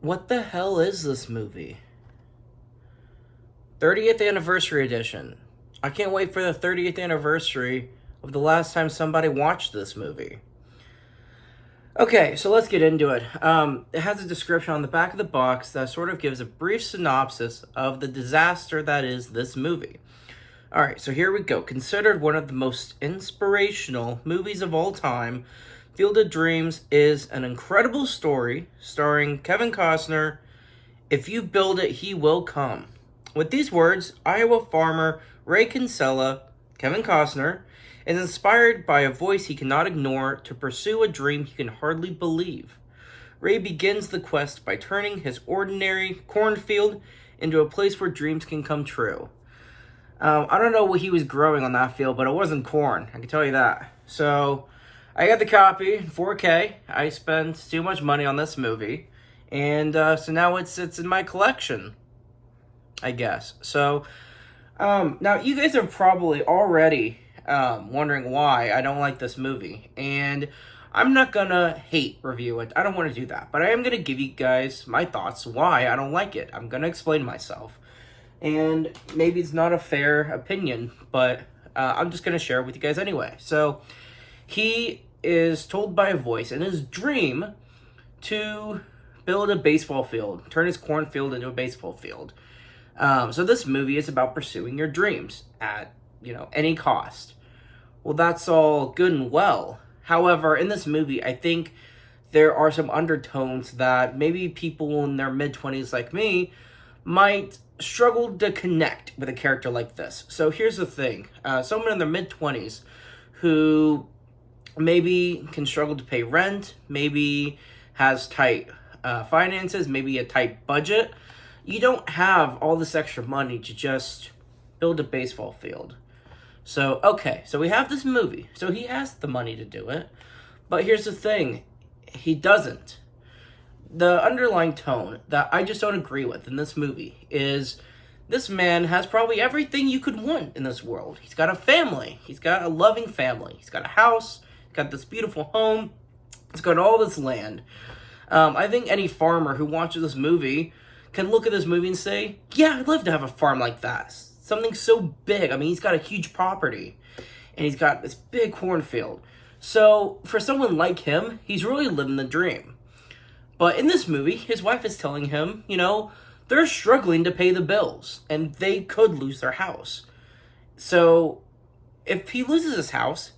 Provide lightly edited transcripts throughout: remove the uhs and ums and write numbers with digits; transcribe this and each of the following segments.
What the hell is this movie? 30th anniversary edition. I can't wait for the 30th anniversary of the last time somebody watched this movie. Okay, so let's get into it. It has a description on the back of the box that sort of gives a brief synopsis of the disaster that is this movie. Alright, so here we go. Considered one of the most inspirational movies of all time, Field of Dreams is an incredible story starring Kevin Costner. If you build it, he will come. With these words, Iowa farmer Ray Kinsella, Kevin Costner, is inspired by a voice he cannot ignore to pursue a dream he can hardly believe. Ray begins the quest by turning his ordinary cornfield into a place where dreams can come true. I don't know what he was growing on that field, but it wasn't corn, I can tell you that. So, I got the copy, 4K. I spent too much money on this movie, and so now it's in my collection, I guess. So, now you guys are probably already wondering why I don't like this movie, and I'm not gonna hate review it. I don't want to do that, but I am gonna give you guys my thoughts why I don't like it. I'm gonna explain myself. And maybe it's not a fair opinion, but I'm just going to share it with you guys anyway. So, he is told by a voice in his dream to build a baseball field, turn his cornfield into a baseball field. So this movie is about pursuing your dreams at, any cost. Well, that's all good and well. However, in this movie, I think there are some undertones that maybe people in their mid-20s like me might struggle to connect with a character like this. So here's the thing. Someone in their mid-20s who maybe can struggle to pay rent, maybe has tight finances, maybe a tight budget. You don't have all this extra money to just build a baseball field. So, okay, so we have this movie. So he has the money to do it. But here's the thing. He doesn't. The underlying tone that I just don't agree with in this movie is this man has probably everything you could want in this world. He's got a family. He's got a loving family. He's got a house. He's got this beautiful home. He's got all this land. I think any farmer who watches this movie can look at this movie and say, yeah, I'd love to have a farm like that. Something so big. I mean, he's got a huge property. And he's got this big cornfield. So, for someone like him, he's really living the dream. But in this movie, his wife is telling him, they're struggling to pay the bills, and they could lose their house. So, if he loses his house,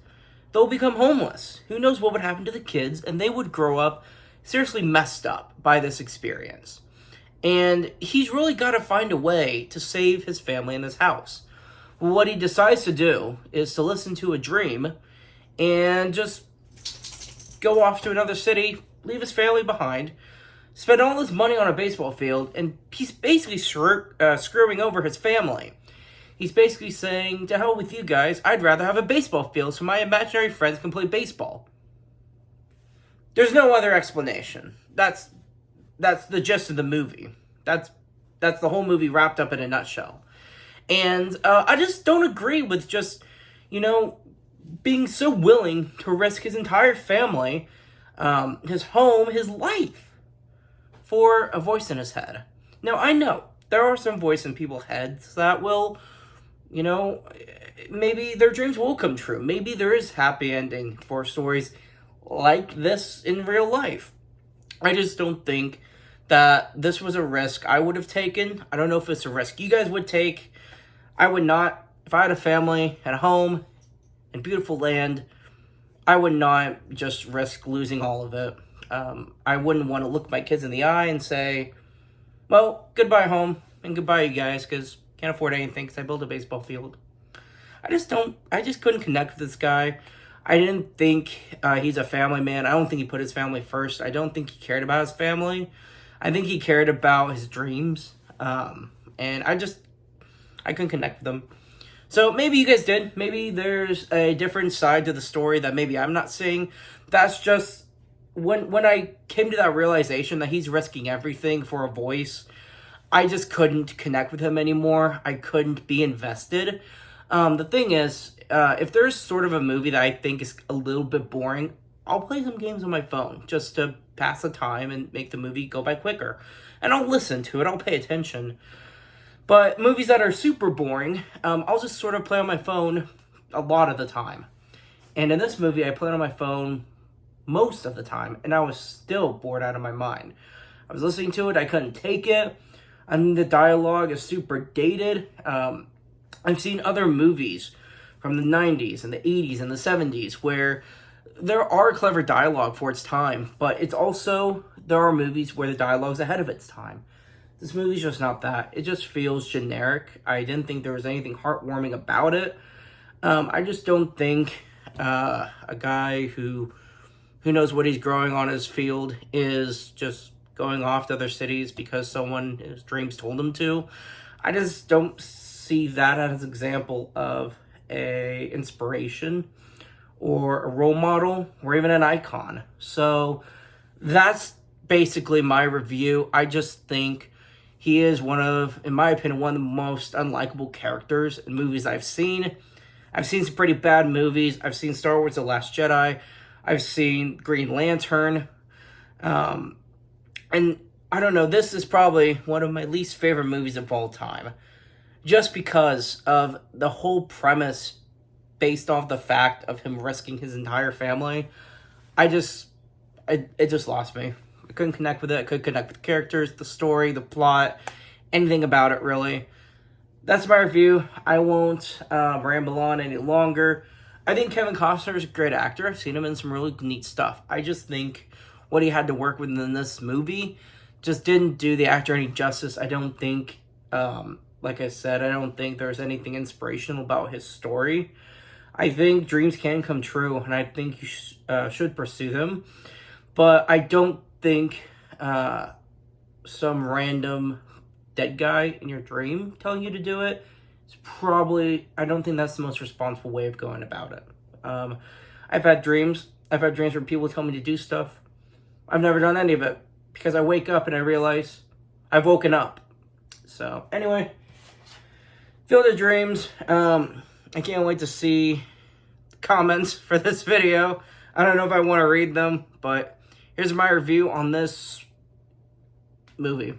they'll become homeless. Who knows what would happen to the kids, and they would grow up seriously messed up by this experience. And he's really got to find a way to save his family and his house. What he decides to do is to listen to a dream and just go off to another city, leave his family behind, spend all his money on a baseball field, and he's basically screwing over his family. He's basically saying, to hell with you guys, I'd rather have a baseball field so my imaginary friends can play baseball. There's no other explanation. That's the gist of the movie. That's the whole movie wrapped up in a nutshell. And I just don't agree with just, being so willing to risk his entire family, his home, his life, for a voice in his head. Now, I know there are some voices in people's heads that will, maybe their dreams will come true. Maybe there is happy ending for stories like this in real life. I just don't think that this was a risk I would have taken. I don't know if it's a risk you guys would take. I would not. If I had a family, had a home, and beautiful land, I would not just risk losing all of it. I wouldn't want to look my kids in the eye and say, well, goodbye home, and goodbye you guys, because can't afford anything because I built a baseball field. I just couldn't connect with this guy. I didn't think he's a family man. I don't think he put his family first. I don't think he cared about his family. I think he cared about his dreams. And I couldn't connect with them. So maybe you guys did. Maybe there's a different side to the story that maybe I'm not seeing. That's just when I came to that realization that he's risking everything for a voice, I just couldn't connect with him anymore. I couldn't be invested. The thing is, if there's sort of a movie that I think is a little bit boring, I'll play some games on my phone just to pass the time and make the movie go by quicker. And I'll listen to it, I'll pay attention. But movies that are super boring, I'll just sort of play on my phone a lot of the time. And in this movie, I played on my phone most of the time, and I was still bored out of my mind. I was listening to it, I couldn't take it. I mean, the dialogue is super dated. I've seen other movies from the 90s and the 80s and the 70s where there are clever dialogue for its time, but it's also, there are movies where the dialogue's ahead of its time. This movie's just not that. It just feels generic. I didn't think there was anything heartwarming about it. I just don't think a guy who knows what he's growing on his field is just going off to other cities because someone his dreams told him to. I just don't see that as an example of a inspiration or a role model or even an icon. So that's basically my review. I just think he is one of, in my opinion, one of the most unlikable characters in movies I've seen. I've seen some pretty bad movies. I've seen Star Wars: The Last Jedi. I've seen Green Lantern. And I don't know, this is probably one of my least favorite movies of all time. Just because of the whole premise based off the fact of him risking his entire family. It just lost me. I couldn't connect with it. I couldn't connect with the characters, the story, the plot, anything about it, really. That's my review. I won't ramble on any longer. I think Kevin Costner is a great actor. I've seen him in some really neat stuff. I just think what he had to work with in this movie just didn't do the actor any justice. I don't think, like I said, I don't think there's anything inspirational about his story. I think dreams can come true, and I think you should pursue them. But I don't think some random dead guy in your dream telling you to do it is probably, I don't think that's the most responsible way of going about it. I've had dreams where people tell me to do stuff. I've never done any of it because I wake up and I realize I've woken up. So anyway, Field of Dreams. I can't wait to see comments for this video. I don't know if I want to read them, but here's my review on this movie.